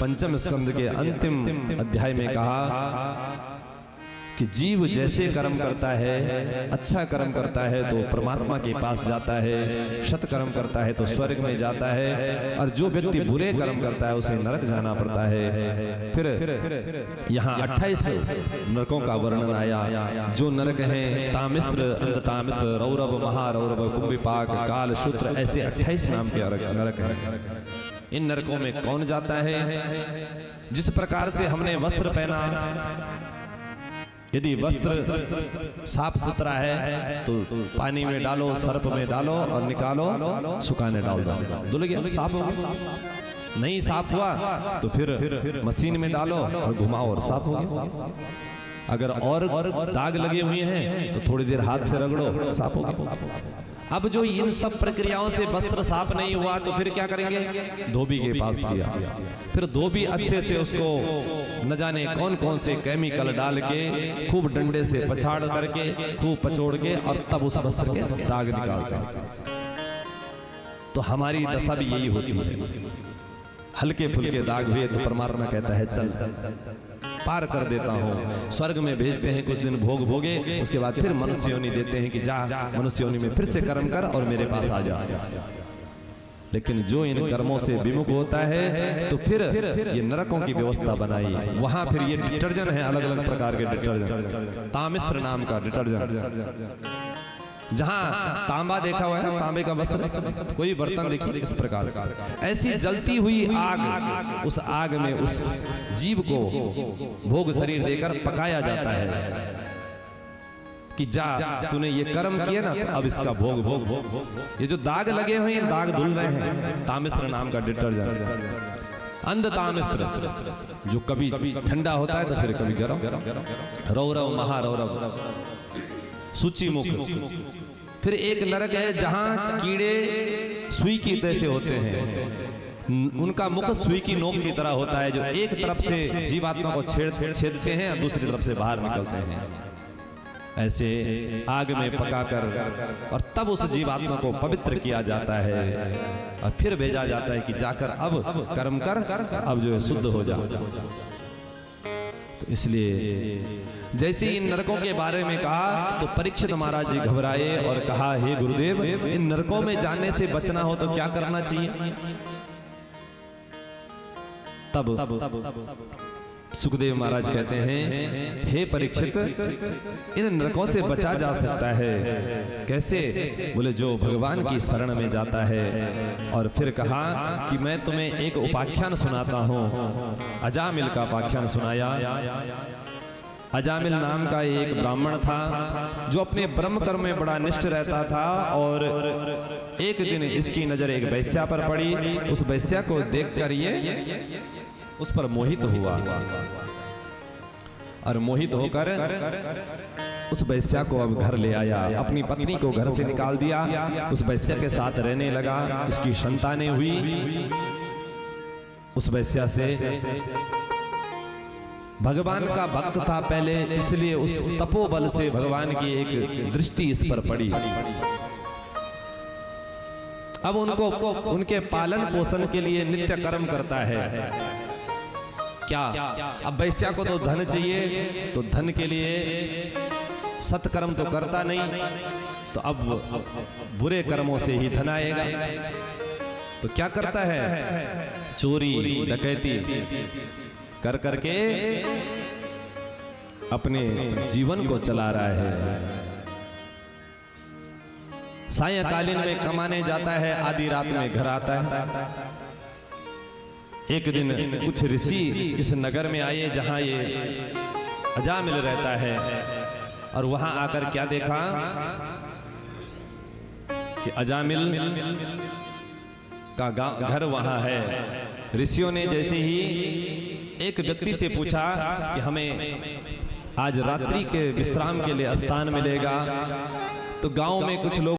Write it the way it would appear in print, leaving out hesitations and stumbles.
पंचम स्कंद के अंतिम अध्याय में कहा कि जीव जैसे कर्म करता है, अच्छा कर्म करता है तो परमात्मा के पास जाता है, सत कर्म करता है तो स्वर्ग में जाता है, और जो व्यक्ति बुरे कर्म करता है उसे नरक जाना पड़ता है। फिर यहाँ 28 नरकों का वर्णन आया। जो नरक हैं तामिस्त्र, अंधतामिस्त्र, रौरव, महारौरव, कुंभिपाक, काल, शूद्र, ऐसे 28 नाम के नरक हैं। इन नरकों में कौन जाता है? जिस प्रकार से हमने वस्त्र पहना, यदि वस्त्र साफ सुथरा है तो पानी में डालो, सर्फ में डालो और निकालो, सुखाने डाल दो, धुल गया, साफ हो गया। नहीं साफ हुआ तो फिर मशीन में डालो और घुमाओ और साफ हो गया। अगर और दाग लगे हुए हैं तो थोड़ी देर हाथ से रगड़ो, साफ हो गया। अब जो इन सब प्रक्रियाओं से वस्त्र साफ नहीं हुआ तो फिर क्या करेंगे? धोबी के पास दिया, फिर धोबी अच्छे से उसको न जाने कौन कौन से केमिकल डाल के खूब डंडे से पछाड़ करके, खूब पचोड़ के, और तब उस वस्त्र के दाग निकालता है। तो हमारी दशा भी यही होती है। हल्के फुल्के दाग हुए तो परमात्मा कहता है चल पार कर देता हूँ, स्वर्ग में भेजते हैं, कुछ दिन भोग भोगे, उसके बाद फिर मनुष्य योनि देते हैं कि जा मनुष्य योनि में फिर से कर्म कर और मेरे पास आ जा। लेकिन जो इन कर्मों से विमुख होता है तो फिर ये नरकों की व्यवस्था बनाई। वहां फिर ये डिटर्जेंट है, अलग अलग प्रकार के डिटर्जेंट, तामिस्त्र नाम का डिटर्जेंट। जहां तांबा देखा हुआ है, तांबे का वस्त्र, कोई बर्तन देखिए इस प्रकार से, ऐसी जलती हुई आग, उस आग में उस जीव को भोग शरीर देकर पकाया जाता है कि जा तूने ये कर्म किया ना, तो अब इसका भोग भोग। ये जो दाग लगे हुए हैं, दाग धुल रहे हैं, तामिस्त्र नाम का डिटर्जेंट। अंधतामिस्त्र जो कभी ठंडा होता है तो फिर कभी गर्म, रौरव, महारौरव, सूची मुख। फिर एक नरक है जहां कीड़े सुई की तरह से होते हैं, उनका मुख सुई की नोक की तरह होता है, जो एक तरफ से जीवात्मा को छेदते हैं और दूसरी तरफ से बाहर निकलते हैं। ऐसे आग में पकाकर और तब उस जीवात्मा को पवित्र किया जाता है और फिर भेजा जाता है कि जाकर अब कर्म कर, अब जो है शुद्ध हो जा। तो इसलिए जैसे इन नरकों के बारे में कहा तो परीक्षित महाराज जी घबराए और कहा, हे गुरुदेव, इन नरकों में जाने से बचना हो तो क्या करना चाहिए? तब सुखदेव महाराज कहते हैं, हे परीक्षित, इन नरकों से बचा जा सकता है। कैसे? बोले जो भगवान की शरण में जाता है। और फिर कहा कि मैं तुम्हें एक उपाख्यान सुनाता हूँ। अजामिल का उपाख्यान सुनाया। अजामिल नाम का एक ब्राह्मण था जो अपने ब्रह्म कर्म में बड़ा निष्ठ रहता था, और एक दिन इसकी नजर एक वैश्या पर पड़ी। उस वैश्या को देखकर ये उस पर मोहित हुआ और मोहित होकर उस वैश्या को अब घर ले आया, अपनी पत्नी को घर से निकाल दिया, उस वैश्या के साथ रहने लगा। इसकी संतानें हुई उस वैश्या से। भगवान का भक्त था पहले, इसलिए उस तपोबल से भगवान की एक दृष्टि इस पर पड़ी। अब उनको उनके पालन पोषण के लिए नित्य कर्म करता है। क्या? अब वैश्या को तो धन चाहिए, तो धन के लिए सत्कर्म तो करता नहीं, तो अब बुरे कर्मों से ही धन आएगा। तो क्या करता है? चोरी डकैती कर करके अपने जीवन को चला रहा है। सायंकालीन में कमाने जाता है, आधी रात में घर आता है। एक दिन कुछ ऋषि इस नगर में आए जहां ये अजामिल रहता है, और वहां आकर क्या देखा कि अजामिल का घर वहां है। ऋषियों ने जैसे ही एक व्यक्ति से पूछा कि हमें आज रात्रि के विश्राम के लिए स्थान मिलेगा, तो गांव में कुछ लोग